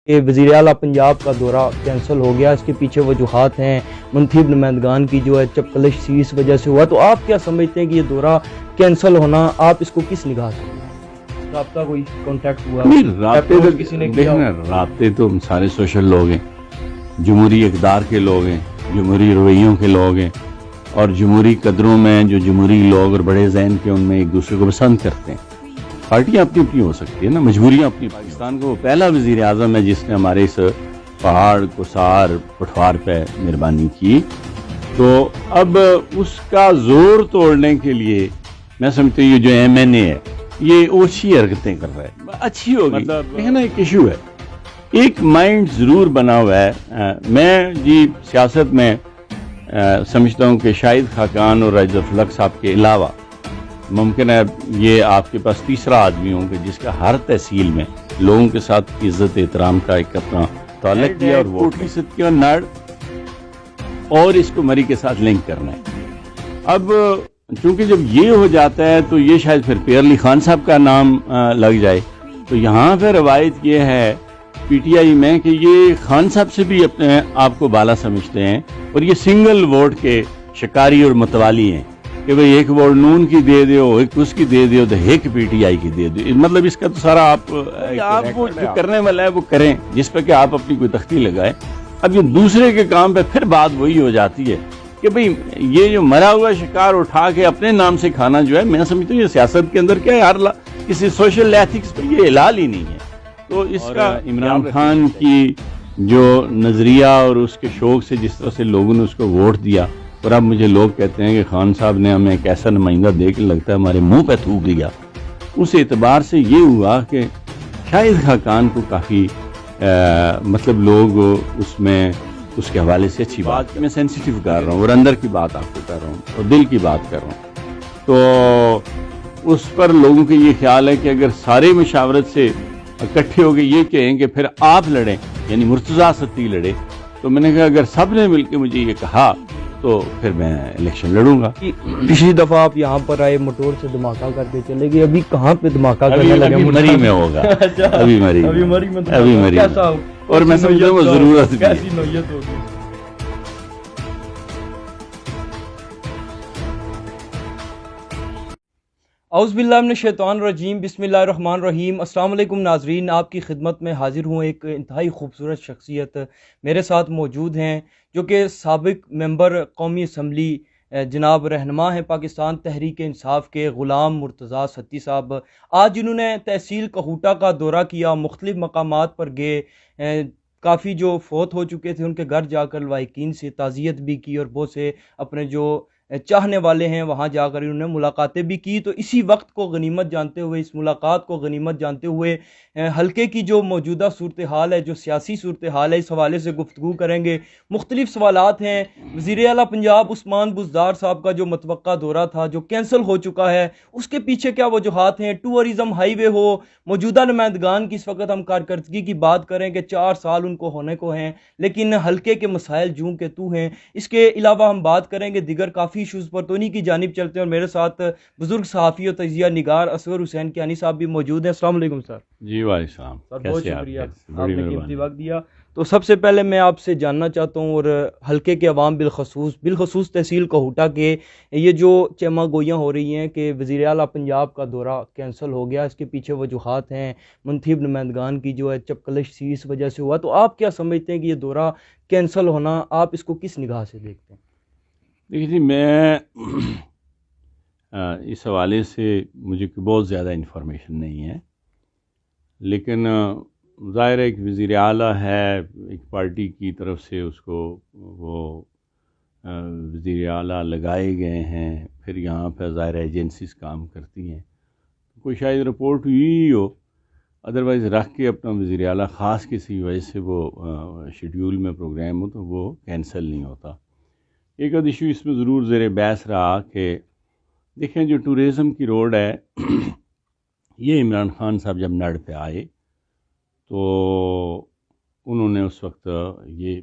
کہ وزیر اعلیٰ پنجاب کا دورہ کینسل ہو گیا، اس کے پیچھے وجوہات ہیں منتخب نمائندگان کی جو ہے چپکلش سی اس وجہ سے ہوا، تو آپ کیا سمجھتے ہیں کہ یہ دورہ کینسل ہونا آپ اس کو کس نگاہ سے رابطہ کوئی کانٹیکٹ ہوا؟ نہیں، رابطے تو ہم سارے سوشل لوگ ہیں، جمہوری اقدار کے لوگ ہیں، جمہوری رویوں کے لوگ ہیں، اور جمہوری قدروں میں جو جمہوری لوگ اور بڑے ذہن کے ان میں ایک دوسرے کو پسند کرتے ہیں۔ پارٹیاں اپنی اپنی ہو سکتی ہے نا، مجبوریاں اپنی۔ پاکستان کو وہ پہلا وزیر اعظم ہے جس نے ہمارے اس پہاڑ کوسار پٹھوار پہ مہربانی کی، تو اب اس کا زور توڑنے کے لیے میں سمجھتا ہوں یہ جو ایم این اے ہے یہ اوچھی حرکتیں کر رہا ہے، اچھی ہوگی، مطلب نا ایک ایشو ہے، ایک مائنڈ ضرور بنا ہوا ہے۔ میں سیاست میں سمجھتا ہوں کہ شاہد خاقان اور راجد الفلق صاحب کے علاوہ ممکن ہے یہ آپ کے پاس تیسرا آدمی ہوں کہ جس کا ہر تحصیل میں لوگوں کے ساتھ عزت احترام کا ایک اپنا تعلق دیا، اور وہ فیصد کا نڑ اور اس کو مری کے ساتھ لنک کرنا ہے۔ اب چونکہ جب یہ ہو جاتا ہے تو یہ شاید پھر پیر علی خان صاحب کا نام لگ جائے، تو یہاں پہ روایت یہ ہے پی ٹی آئی میں کہ یہ خان صاحب سے بھی اپنے آپ کو بالا سمجھتے ہیں، اور یہ سنگل ووٹ کے شکاری اور متوالی ہیں کہ بھئی ایک ووٹ نون کی دے دیو، ایک اس کی دے دیو، تو ایک پی ٹی آئی کی دے دیو۔ مطلب اس کا تو سارا آپ وہ جو کرنے والا ہے وہ کریں جس پہ کہ آپ اپنی کوئی تختی لگائیں۔ اب یہ دوسرے کے کام پہ پھر بات وہی ہو جاتی ہے کہ بھئی یہ جو مرا ہوا شکار اٹھا کے اپنے نام سے کھانا جو ہے، میں سمجھتا ہوں یہ سیاست کے اندر کیا ہے، ہر کسی سوشل ایتھکس پہ یہ حلال ہی نہیں ہے۔ تو اس کا عمران خان کی جو نظریہ اور اس کے شوق سے جس طرح سے لوگوں نے اس کو ووٹ دیا، اور اب مجھے لوگ کہتے ہیں کہ خان صاحب نے ہمیں ایک ایسا نمائندہ دے کے لگتا ہے ہمارے منہ پہ تھوک دیا، اس اعتبار سے یہ ہوا کہ شاہد خاقان کو کافی مطلب لوگ اس میں اس کے حوالے سے اچھی بات، میں سینسیٹیو کر رہا ہوں اور اندر کی بات آپ کو کر رہا ہوں اور دل کی بات کر رہا ہوں، تو اس پر لوگوں کے یہ خیال ہے کہ اگر سارے مشاورت سے اکٹھے ہو کے یہ کہیں کہ پھر آپ لڑیں، یعنی مرتضیٰ ستی لڑے، تو میں نے کہا اگر سب نے مل کے مجھے یہ کہا تو پھر میں الیکشن لڑوں گا۔ پچھلی دفعہ آپ یہاں پر آئے موٹور سے دھماکہ کر کے چلے گئے، ابھی کہاں پہ دھماکہ کرنے لگے؟ مری میں ہوگا، ابھی مری میں، اور میں سمجھتا ہوں وہ ضرورت بھی کیسی نوعیت ہوگی۔ اعوذ باللہ من الشیطان الرجیم، بسم اللہ الرحمن الرحیم۔ السلام علیکم ناظرین، آپ کی خدمت میں حاضر ہوں۔ ایک انتہائی خوبصورت شخصیت میرے ساتھ موجود ہیں جو کہ سابق ممبر قومی اسمبلی جناب رہنما ہیں پاکستان تحریک انصاف کے غلام مرتضیٰ ستی صاحب، آج جنہوں نے تحصیل کہوٹہ کا دورہ کیا، مختلف مقامات پر گئے، کافی جو فوت ہو چکے تھے ان کے گھر جا کر لواحقین سے تعزیت بھی کی، اور بہت سے اپنے جو چاہنے والے ہیں وہاں جا کر انہوں نے ملاقاتیں بھی کی۔ تو اسی وقت کو غنیمت جانتے ہوئے، اس ملاقات کو غنیمت جانتے ہوئے حلقے کی جو موجودہ صورتحال ہے، جو سیاسی صورتحال ہے، اس حوالے سے گفتگو کریں گے۔ مختلف سوالات ہیں۔ وزیر اعلیٰ پنجاب عثمان بزدار صاحب کا جو متوقع دورہ تھا جو کینسل ہو چکا ہے، اس کے پیچھے کیا وجوہات ہیں؟ ٹورزم ہائی وے ہو، موجودہ نمائندگان کی اس وقت ہم کارکردگی کی بات کریں کہ 4 سال ان کو ہونے کو ہیں، لیکن حلقے کے مسائل جوں کے تو ہیں۔ اس کے علاوہ ہم بات کریں گے دیگر کافی ایشوز پر، تو انہی کی جانب چلتے ہیں، اور میرے ساتھ بزرگ صحافی اور تجزیہ نگار اصغر حسین کیانی صاحب بھی موجود ہیں۔ السلام علیکم سر۔ جی وعلیکم السلام، بہت شکریہ، آپ نے قیمتی وقت دیا۔ تو سب سے پہلے میں آپ سے جاننا چاہتا ہوں، اور حلقے کے عوام بالخصوص تحصیل کہوٹہ کے یہ جو چیمہ گوئیاں ہو رہی ہیں کہ وزیر اعلیٰ پنجاب کا دورہ کینسل ہو گیا، اس کے پیچھے وجوہات ہیں منتخب نمائندگان کی جو ہے چپکلش سی اس وجہ سے ہوا، تو آپ کیا سمجھتے ہیں کہ یہ دورہ کینسل ہونا آپ اس کو کس نگاہ سے دیکھتے ہیں؟ دیکھیے جی، میں اس حوالے سے مجھے بہت زیادہ انفارمیشن نہیں ہے، لیکن ظاہر ہے ایک وزیر اعلیٰ ہے، ایک پارٹی کی طرف سے اس کو وہ وزیر اعلیٰ لگائے گئے ہیں، پھر یہاں پہ ظاہر ایجنسیز کام کرتی ہیں، کوئی شاید رپورٹ ہوئی ہو، ادروائز رکھ کے اپنا وزیر اعلیٰ خاص کسی وجہ سے وہ شیڈیول میں پروگرام ہو تو وہ کینسل نہیں ہوتا۔ ایک اور ایشو اس میں ضرور زیر بحث رہا کہ دیکھیں جو ٹورزم کی روڈ ہے یہ عمران خان صاحب جب نڑ پہ آئے تو انہوں نے اس وقت یہ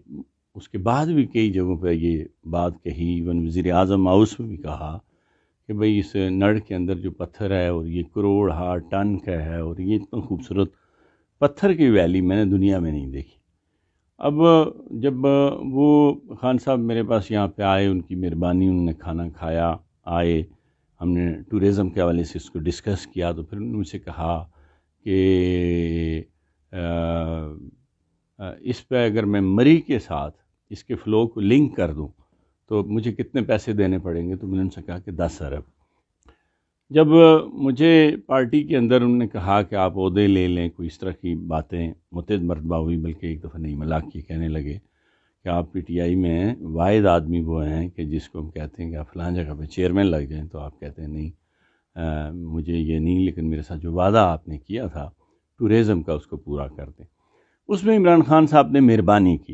اس کے بعد بھی کئی جگہوں پہ یہ بات کہی، ایون وزیر اعظم ہاؤس میں بھی کہا کہ بھئی اس نڑ کے اندر جو پتھر ہے اور یہ کروڑ ہا ٹن کا ہے اور یہ اتنا خوبصورت پتھر کی ویلی میں نے دنیا میں نہیں دیکھی۔ اب جب وہ خان صاحب میرے پاس یہاں پہ آئے، ان کی مہربانی، انہوں نے کھانا کھایا، آئے، ہم نے ٹورزم کے حوالے سے اس کو ڈسکس کیا، تو پھر انہوں نے مجھ سے کہا کہ اس پہ اگر میں مری کے ساتھ اس کے فلو کو لنک کر دوں تو مجھے کتنے پیسے دینے پڑیں گے؟ تو میں نے ان سے کہا کہ 10 ارب۔ جب مجھے پارٹی کے اندر انہوں نے کہا کہ آپ عہدے لے لیں، کوئی اس طرح کی باتیں متعدد مرتبہ ہوئی، بلکہ ایک دفعہ نہیں ملاق کی، کہنے لگے کہ آپ پی ٹی آئی میں واحد آدمی وہ ہیں کہ جس کو ہم کہتے ہیں کہ آپ فلاں جگہ پہ چیئرمین لگ جائیں، تو آپ کہتے ہیں نہیں مجھے یہ نہیں، لیکن میرے ساتھ جو وعدہ آپ نے کیا تھا ٹورزم کا اس کو پورا کر دیں۔ اس میں عمران خان صاحب نے مہربانی کی،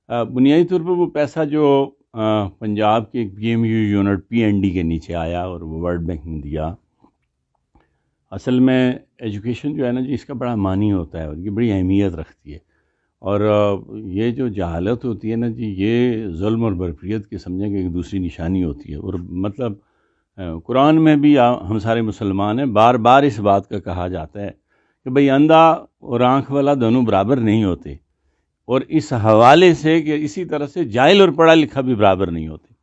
بنیادی طور پر وہ پیسہ جو پنجاب کے P M U unit P N D کے نیچے آیا اور وہ ورلڈ بینک نے دیا۔ اصل میں ایجوکیشن جو ہے نا جی، اس کا بڑا معنی ہوتا ہے اور یہ بڑی اہمیت رکھتی ہے، اور یہ جو جہالت ہوتی ہے نا جی، یہ ظلم اور بربریت کے سمجھیں کہ ایک دوسری نشانی ہوتی ہے۔ اور مطلب قرآن میں بھی ہم سارے مسلمان ہیں، بار بار اس بات کا کہا جاتا ہے کہ بھئی اندھا اور آنکھ والا دونوں برابر نہیں ہوتے، اور اس حوالے سے کہ اسی طرح سے جاہل اور پڑھا لکھا بھی برابر نہیں ہوتے۔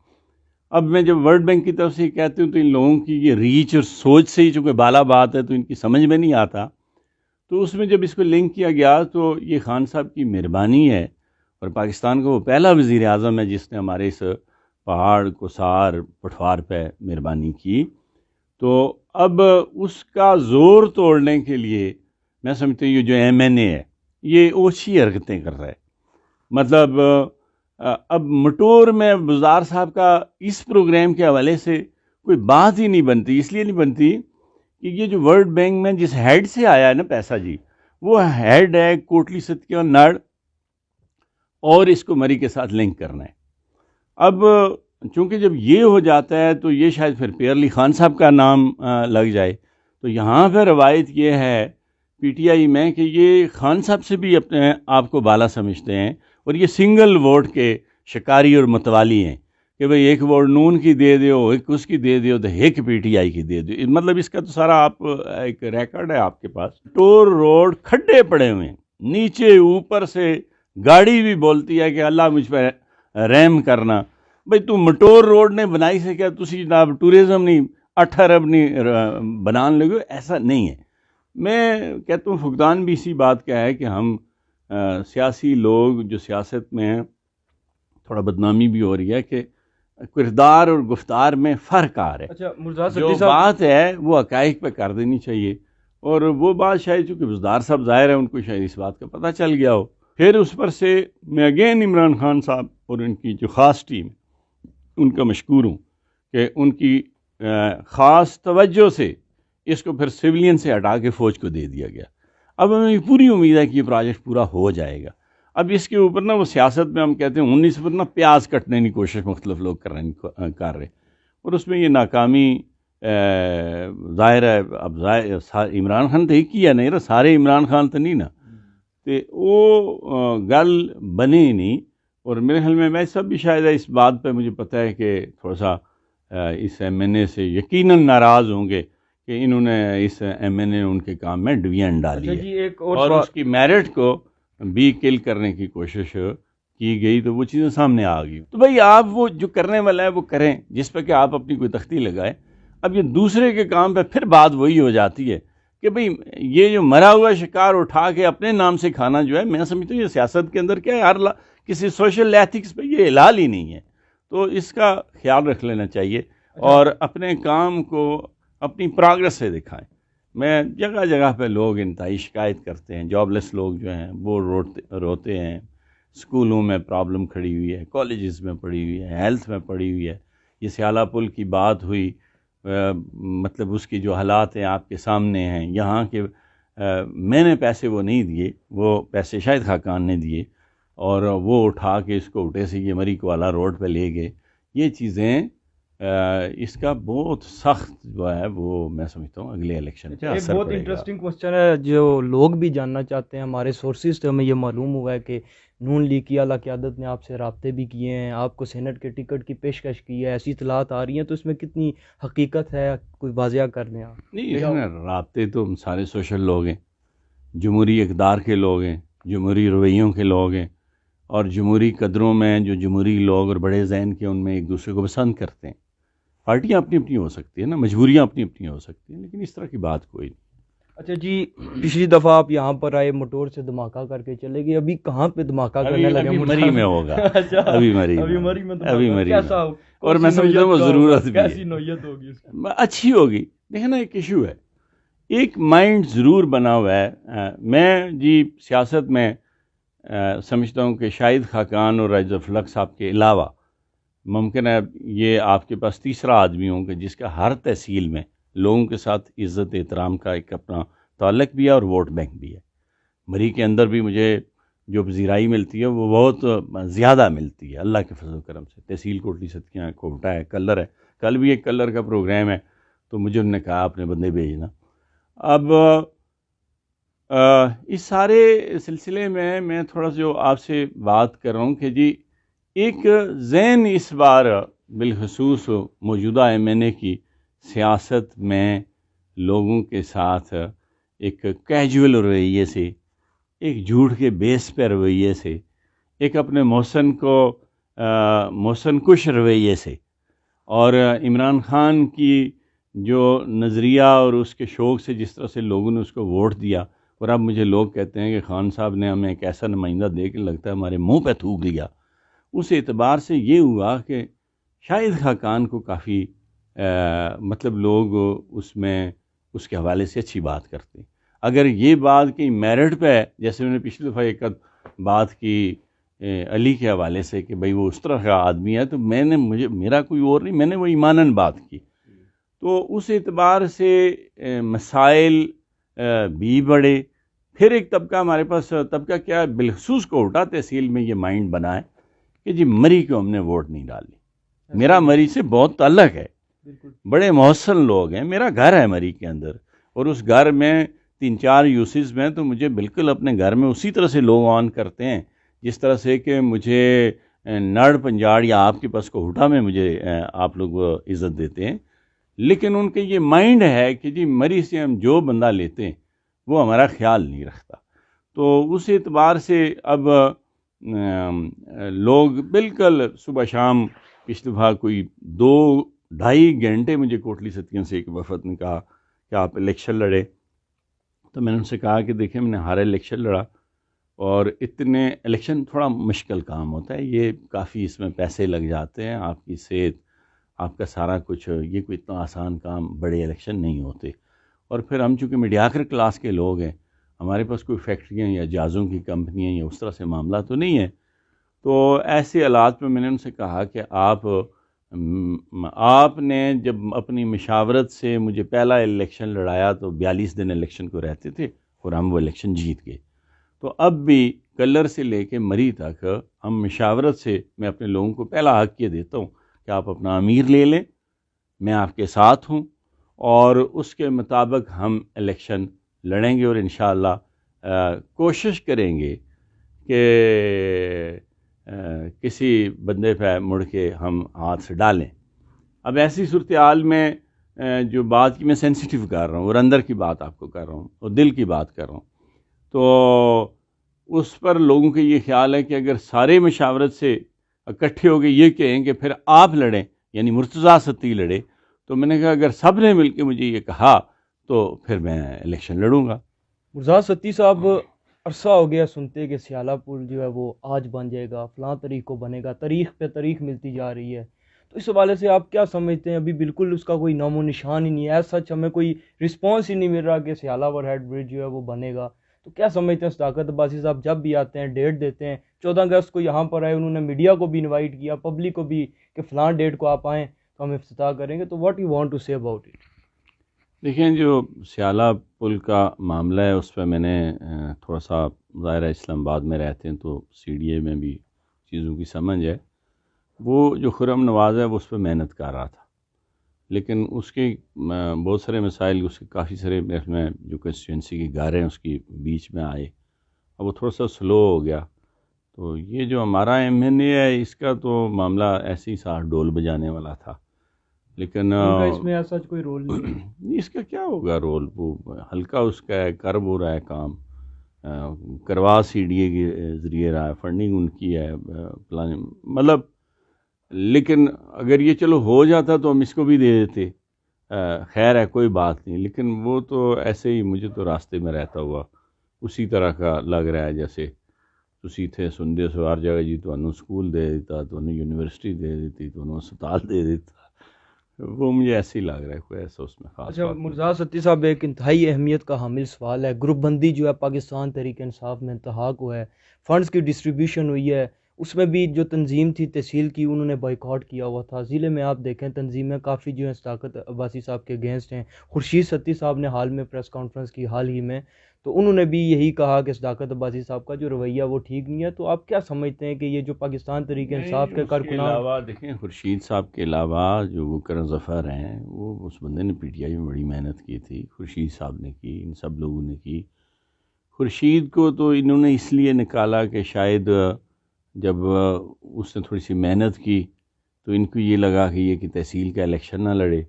اب میں جب ورلڈ بینک کی طرف سے کہتی ہوں تو ان لوگوں کی یہ ریچ اور سوچ سے ہی چونکہ بالا بات ہے تو ان کی سمجھ میں نہیں آتا، تو اس میں جب اس کو لنک کیا گیا تو یہ خان صاحب کی مہربانی ہے، اور پاکستان کا وہ پہلا وزیر اعظم ہے جس نے ہمارے اس پہاڑ کوسار پٹھوار پہ مہربانی کی۔ تو اب اس کا زور توڑنے کے لیے میں سمجھتا ہوں یہ جو ایم این اے ہے یہ اوچھی حرکتیں کر رہا ہے۔ مطلب اب مٹور میں بزدار صاحب کا اس پروگرام کے حوالے سے کوئی بات ہی نہیں بنتی، اس لیے نہیں بنتی کہ یہ جو ورلڈ بینک میں جس ہیڈ سے آیا ہے نا پیسہ جی، وہ ہیڈ ہے کوٹلی ستیہ نڑ، اور اس کو مری کے ساتھ لنک کرنا ہے۔ اب چونکہ جب یہ ہو جاتا ہے تو یہ شاید پھر پیر علی خان صاحب کا نام لگ جائے، تو یہاں پہ روایت یہ ہے پی ٹی آئی میں کہ یہ خان صاحب سے بھی اپنے آپ کو بالا سمجھتے ہیں، اور یہ سنگل ووٹ کے شکاری اور متوالی ہیں کہ بھئی ایک ووٹ نون کی دے دیو، ایک اس کی دے دیو، تو ایک پی ٹی آئی کی دے دیو۔ مطلب اس کا تو سارا آپ ایک ریکارڈ ہے آپ کے پاس، ٹور روڈ کھڈے پڑے ہوئے ہیں، نیچے اوپر سے گاڑی بھی بولتی ہے کہ اللہ مجھ پہ رحم کرنا۔ بھئی تو مٹور روڈ نے بنائی سے کیا تسی جناب ٹورزم نہیں 8 ارب نہیں بنان لگے؟ ایسا نہیں ہے۔ میں کہتا ہوں فقدان بھی اسی بات کا ہے کہ ہم سیاسی لوگ جو سیاست میں ہیں، تھوڑا بدنامی بھی ہو رہی ہے کہ کردار اور گفتار میں فرق آ رہا ہے۔ اچھا مرزا جو بات ہے وہ حقائق پہ کر دینی چاہیے، اور وہ بات شاید چونکہ بزدار صاحب ظاہر ہے ان کو شاید اس بات کا پتہ چل گیا ہو۔ پھر اس پر سے میں اگین عمران خان صاحب اور ان کی جو خاص ٹیم ان کا مشکور ہوں کہ ان کی خاص توجہ سے اس کو پھر سویلین سے ہٹا کے فوج کو دے دیا گیا۔ اب ہمیں پوری امید ہے کہ یہ پروجیکٹ پورا ہو جائے گا۔ اب اس کے اوپر نا وہ سیاست میں ہم کہتے ہیں 19 پر نا پیاز کٹنے کی کوشش مختلف لوگ کر رہے، اور اس میں یہ ناکامی ظاہر ہے۔ اب عمران خان تو ایک ہی ہے نہیں نا، سارے عمران خان تو نہیں نا، تو وہ گل بنے نہیں۔ اور میرے خیال میں سب بھی شاید اس بات پہ مجھے پتہ ہے کہ تھوڑا سا اس ایم این اے سے یقیناً ناراض ہوں گے کہ انہوں نے اس ایم این اے ان کے کام میں ڈویژن ڈالی ہے، اور اس کی میرٹ کو بھی کل کرنے کی کوشش کی گئی، تو وہ چیزیں سامنے آ گئی۔ تو بھئی آپ وہ جو کرنے والا ہے وہ کریں، جس پہ کہ آپ اپنی کوئی تختی لگائیں۔ اب یہ دوسرے کے کام پہ پھر بات وہی ہو جاتی ہے کہ بھئی یہ جو مرا ہوا شکار اٹھا کے اپنے نام سے کھانا جو ہے، میں سمجھتا ہوں یہ سیاست کے اندر کیا ہے، کسی سوشل ایتھکس پہ یہ حلال ہی نہیں ہے، تو اس کا خیال رکھ لینا چاہیے اور اپنے کام کو اپنی پروگرس سے دکھائیں۔ میں جگہ جگہ پہ لوگ انتہائی شکایت کرتے ہیں، جاب لیس لوگ جو ہیں وہ روتے ہیں، اسکولوں میں پرابلم کھڑی ہوئی ہے، کالجز میں پڑی ہوئی ہے، ہیلتھ میں پڑی ہوئی ہے۔ یہ سیالہ پل کی بات ہوئی، مطلب اس کی جو حالات ہیں آپ کے سامنے ہیں، یہاں کے میں نے پیسے وہ نہیں دیے، وہ پیسے شاہد خاقان نے دیے، اور وہ اٹھا کے اس کو اٹھے سے یہ مری کوالہ روڈ پہ لے گئے۔ یہ چیزیں اس کا بہت سخت جو ہے وہ میں سمجھتا ہوں اگلے الیکشن پہ اثر بہت پڑے گا۔ انٹرسٹنگ کوسچن ہے جو لوگ بھی جاننا چاہتے ہیں، ہمارے سورسز سے ہمیں یہ معلوم ہوا ہے کہ نون لیگ کی اعلیٰ قیادت نے آپ سے رابطے بھی کیے ہیں، آپ کو سینٹ کے ٹکٹ کی پیشکش کی ہے، ایسی اطلاعات آ رہی ہیں، تو اس میں کتنی حقیقت ہے کوئی واضح کر دیں آپ؟ نہیں، رابطے تو ہم سارے سوشل لوگ ہیں، جمہوری اقدار کے لوگ ہیں، جمہوری رویوں کے لوگ ہیں، اور جمہوری قدروں میں جو جمہوری لوگ اور بڑے ذہن کے ان میں ایک دوسرے کو پسند کرتے ہیں۔ پارٹیاں اپنی اپنی ہو سکتی ہیں نا، مجبوریاں اپنی اپنی ہو سکتی ہیں، لیکن اس طرح کی بات کوئی نہیں۔ اچھا جی، پچھلی دفعہ آپ یہاں پر آئے موٹور سے دھماکہ کر کے چلے گئے، ابھی کہاں پہ دھماکہ کرنے لگے؟ ابھی مری میں ہوگا، اچھا، ابھی مری ابھی میں، مری میں ابھی مری میں، کیسا؟ اور میں سمجھتا ہوں وہ ضرورت بھی کیسی ہے، نوعیت ہوگی اس کی؟ اچھی ہوگی۔ دیکھیں نا، ایک ایشو ہے، ایک مائنڈ ضرور بنا ہوا ہے۔ میں جی سیاست میں سمجھتا ہوں کہ شاہد خاقان اور راجہ فلک صاحب کے علاوہ ممکن ہے یہ آپ کے پاس تیسرا آدمی ہوں کہ جس کا ہر تحصیل میں لوگوں کے ساتھ عزت احترام کا ایک اپنا تعلق بھی ہے اور ووٹ بینک بھی ہے۔ مری کے اندر بھی مجھے جو پذیرائی ملتی ہے وہ بہت زیادہ ملتی ہے اللہ کے فضل و کرم سے۔ تحصیل کوٹلی صدقیاں ہے، کوٹا ہے، کلر ہے، کل بھی ایک کلر کا پروگرام ہے، تو مجھے انہوں نے کہا اپنے بندے بھیجنا۔ اب اس سارے سلسلے میں تھوڑا سا جو آپ سے بات کر رہا ہوں کہ جی ایک ذہن اس بار بالخصوص موجودہ ایم این اے کی سیاست میں لوگوں کے ساتھ ایک کیجول رویے سے، ایک جھوٹ کے بیس پہ رویے سے، ایک اپنے محسن کش رویے سے، اور عمران خان کی جو نظریہ اور اس کے شوق سے جس طرح سے لوگوں نے اس کو ووٹ دیا، اور اب مجھے لوگ کہتے ہیں کہ خان صاحب نے ہمیں ایک ایسا نمائندہ دے کے لگتا ہے ہمارے منہ پہ تھوک دیا، اس اعتبار سے یہ ہوا کہ شاہد خاقان کو کافی مطلب لوگ اس میں اس کے حوالے سے اچھی بات کرتے ہیں۔ اگر یہ بات کہ میرٹ پہ ہے، جیسے انہوں نے پچھلی دفعہ ایک بات کی علی کے حوالے سے کہ بھئی وہ اس طرح کا آدمی ہے، تو میرا کوئی اور نہیں، میں نے وہ ایماناً بات کی، تو اس اعتبار سے مسائل بھی بڑے۔ پھر ایک طبقہ ہمارے پاس، طبقہ کیا بالخصوص کوٹا تحصیل میں یہ مائنڈ بنا ہے کہ جی مری کو ہم نے ووٹ نہیں ڈالی۔ میرا مری سے بہت تعلق ہے، بڑے محسن لوگ ہیں، میرا گھر ہے مری کے اندر، اور اس گھر میں 3-4 یوسز میں، تو مجھے بالکل اپنے گھر میں اسی طرح سے لوگ آن کرتے ہیں جس طرح سے کہ مجھے نڑ پنجاڑ یا آپ کے پاس کوٹا میں مجھے آپ لوگ عزت دیتے ہیں۔ لیکن ان کے یہ مائنڈ ہے کہ جی مری سے ہم جو بندہ لیتے ہیں وہ ہمارا خیال نہیں رکھتا، تو اس اعتبار سے اب لوگ بالکل صبح شام، پچھلی دفعہ کوئی 2-2.5 گھنٹے مجھے کوٹلی ستیاں سے ایک وفد نے کہا کہ آپ الیکشن لڑے، تو میں نے ان سے کہا کہ دیکھیں میں نے ہر الیکشن لڑا، اور اتنے الیکشن تھوڑا مشکل کام ہوتا ہے، یہ کافی اس میں پیسے لگ جاتے ہیں، آپ کی صحت، آپ کا سارا کچھ، یہ کوئی اتنا آسان کام، بڑے الیکشن نہیں ہوتے۔ اور پھر ہم چونکہ میڈیاکر کلاس کے لوگ ہیں، ہمارے پاس کوئی فیکٹریاں یا جہازوں کی کمپنیاں یا اس طرح سے معاملہ تو نہیں ہے، تو ایسے حالات میں نے ان سے کہا کہ آپ نے جب اپنی مشاورت سے مجھے پہلا الیکشن لڑایا تو 42 دن الیکشن کو رہتے تھے اور ہم وہ الیکشن جیت گئے، تو اب بھی کلر سے لے کے مری تک ہم مشاورت سے، میں اپنے لوگوں کو پہلا حق یہ دیتا ہوں کہ آپ اپنا امیر لے لیں، میں آپ کے ساتھ ہوں، اور اس کے مطابق ہم الیکشن لڑیں گے، اور انشاءاللہ کوشش کریں گے کہ کسی بندے پہ مڑ کے ہم ہاتھ سے ڈالیں۔ اب ایسی صورتحال میں جو بات کی میں سینسیٹیو کر رہا ہوں، اور اندر کی بات آپ کو کر رہا ہوں، اور دل کی بات کر رہا ہوں، تو اس پر لوگوں کے یہ خیال ہے کہ اگر سارے مشاورت سے اکٹھے ہو کے یہ کہیں کہ پھر آپ لڑیں، یعنی مرتضیٰ ستی لڑے، تو میں نے کہا اگر سب نے مل کے مجھے یہ کہا تو پھر میں الیکشن لڑوں گا۔ مرتضیٰ ستی صاحب، عرصہ ہو گیا سنتے کہ سیالہ پل جو ہے وہ آج بن جائے گا، فلاں تاریخ کو بنے گا، تاریخ پہ تاریخ ملتی جا رہی ہے، تو اس حوالے سے آپ کیا سمجھتے ہیں؟ ابھی بالکل اس کا کوئی نام و نشان ہی نہیں ہے، سچ ہمیں کوئی رسپانس ہی نہیں مل رہا کہ سیالہ ور ہیڈ برج جو ہے وہ بنے گا، تو کیا سمجھتے ہیں؟ صداقت عباسی صاحب جب بھی آتے ہیں ڈیٹ دیتے ہیں، 14 اگست کو یہاں پر آئے، انہوں نے میڈیا کو بھی انوائٹ کیا، پبلک کو بھی، کہ فلاں ڈیٹ کو آپ آئیں تو ہم افتتاح کریں گے، تو واٹ یو وانٹ ٹو سے اباؤٹ اٹ؟ دیکھیں، جو سیالہ پل کا معاملہ ہے اس پہ میں نے تھوڑا سا، ظاہر اسلام آباد میں رہتے ہیں تو سی ڈی اے میں بھی چیزوں کی سمجھ ہے، وہ جو خرم نواز ہے وہ اس پہ محنت کر رہا تھا، لیکن اس کے بہت سارے مسائل، اس کے کافی سارے میں جو کنسٹیچوئنسی کے گھر ہیں اس کی بیچ میں آئے، اب وہ تھوڑا سا سلو ہو گیا، تو یہ جو ہمارا ایم این اے ہے اس کا تو معاملہ ایسے ہی ساتھ ڈول بجانے والا تھا، لیکن اس میں سچ کوئی رول نہیں ہے۔ اس کا کیا ہوگا رول، وہ ہلکا اس کا ہے، کرب ہو رہا ہے کام، کروا CDA کے ذریعے رہا ہے، فنڈنگ ان کی ہے، پلاننگ مطلب. لیکن اگر یہ چلو ہو جاتا تو ہم اس کو بھی دے دیتے، خیر ہے کوئی بات نہیں. لیکن وہ تو ایسے ہی مجھے تو راستے میں رہتا ہوا اسی طرح کا لگ رہا ہے جیسے تسی تھے سنتے سو ہر جگہ جی تو سکول دے دیتا، تو یونیورسٹی دے دیتی، تو اسپتال دے دیتا. وہ مجھے ایسے ہی لگ رہا ہے، کوئی ایسا اس میں خاص اچھا بات نہیں. مرزا ستی صاحب، ایک انتہائی اہمیت کا حامل سوال ہے. گروپ بندی جو ہے پاکستان تحریک انصاف میں انتہاق ہوا ہے، فنڈز کی ڈسٹریبیوشن ہوئی ہے، اس میں بھی جو تنظیم تھی تحصیل کی انہوں نے بائیکاٹ کیا ہوا تھا. ضلع میں آپ دیکھیں تنظیمیں کافی جو ہیں صداقت عباسی صاحب کے اگینسٹ ہیں. خورشید ستی صاحب نے حال میں پریس کانفرنس کی حال ہی میں، تو انہوں نے بھی یہی کہا کہ صداقت عباسی صاحب کا جو رویہ وہ ٹھیک نہیں ہے. تو آپ کیا سمجھتے ہیں کہ یہ جو پاکستان تحریک انصاف کے اس کے کارکنان، علاوہ دیکھیں خورشید صاحب کے علاوہ جو وہ کرن ظفر ہیں، وہ اس بندے نے PTI میں بڑی محنت کی تھی، خورشید صاحب نے کی، ان سب لوگوں نے کی. خورشید کو تو انہوں نے اس لیے نکالا کہ شاید جب اس نے تھوڑی سی محنت کی تو ان کو یہ لگا کہ یہ کہ تحصیل کا الیکشن نہ لڑے،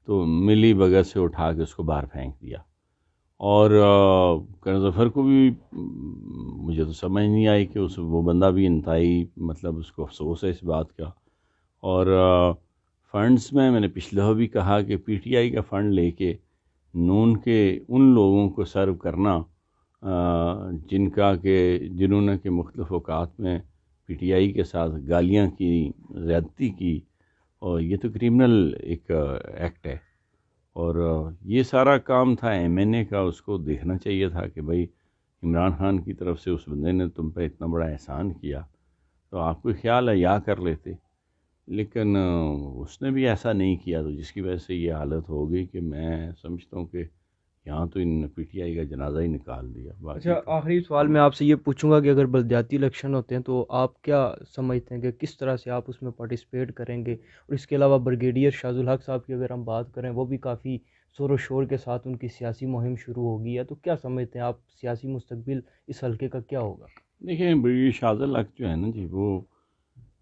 تو ملی بغت سے اٹھا کے اس کو باہر پھینک دیا. اور کرن ظفر کو بھی مجھے تو سمجھ نہیں آئی کہ وہ بندہ بھی انتہائی مطلب اس کو افسوس ہے اس بات کا. اور فنڈز میں نے پچھلے دفعہ بھی کہا کہ PTI کا فنڈ لے کے نون کے ان لوگوں کو سرو کرنا جنہوں نے کہ مختلف اوقات میں PTI کے ساتھ گالیاں کی، زیادتی کی، اور یہ تو کرمنل ایک ایکٹ ہے. اور یہ سارا کام تھا MNA کا، اس کو دیکھنا چاہیے تھا کہ بھائی عمران خان کی طرف سے اس بندے نے تم پہ اتنا بڑا احسان کیا تو آپ کو خیال ہے یا کر لیتے. لیکن اس نے بھی ایسا نہیں کیا، تو جس کی وجہ سے یہ حالت ہو گئی کہ میں سمجھتا ہوں کہ یہاں تو ان نے PTI کا جنازہ ہی نکال دیا. اچھا آخری سوال میں آپ سے یہ پوچھوں گا کہ اگر بلدیاتی الیکشن ہوتے ہیں تو آپ کیا سمجھتے ہیں کہ کس طرح سے آپ اس میں پارٹیسپیٹ کریں گے؟ اور اس کے علاوہ بریگیڈیئر شاذ الحق صاحب کی اگر ہم بات کریں، وہ بھی کافی زور و شور کے ساتھ ان کی سیاسی مہم شروع ہو گئی ہے، تو کیا سمجھتے ہیں آپ سیاسی مستقبل اس حلقے کا کیا ہوگا؟ دیکھیں بریگیڈیئر شاذ الحق جو ہے نا جی، وہ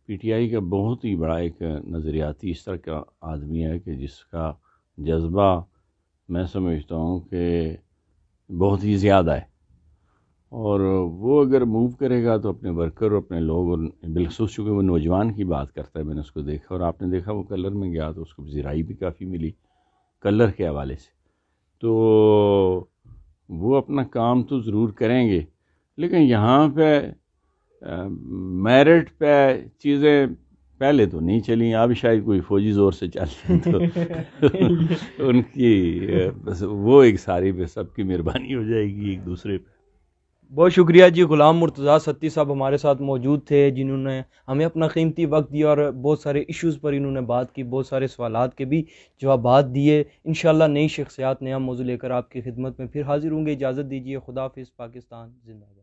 PTI کا بہت ہی بڑا ایک نظریاتی اس طرح کا آدمی ہے کہ جس کا جذبہ میں سمجھتا ہوں کہ بہت ہی زیادہ ہے. اور وہ اگر موو کرے گا تو اپنے ورکر اور اپنے لوگ، اور بالخصوص چونکہ وہ نوجوان کی بات کرتا ہے، میں نے اس کو دیکھا، اور آپ نے دیکھا وہ کلر میں گیا تو اس کو پذیرائی بھی کافی ملی کلر کے حوالے سے. تو وہ اپنا کام تو ضرور کریں گے، لیکن یہاں پہ میرٹ پہ چیزیں پہلے تو نہیں چلیں، اب شاید کوئی فوجی زور سے چل تو ان کی بس وہ ایک ساری پہ سب کی مہربانی ہو جائے گی ایک دوسرے پہ. بہت شکریہ جی. غلام مرتضیٰ ستی صاحب ہمارے ساتھ موجود تھے، جنہوں نے ہمیں اپنا قیمتی وقت دیا اور بہت سارے ایشوز پر انہوں نے بات کی، بہت سارے سوالات کے بھی جوابات دیے. انشاءاللہ نئی شخصیات، نیا موضوع لے کر آپ کی خدمت میں پھر حاضر ہوں گے. اجازت دیجیے. خدا حافظ. پاکستان زندہ باد.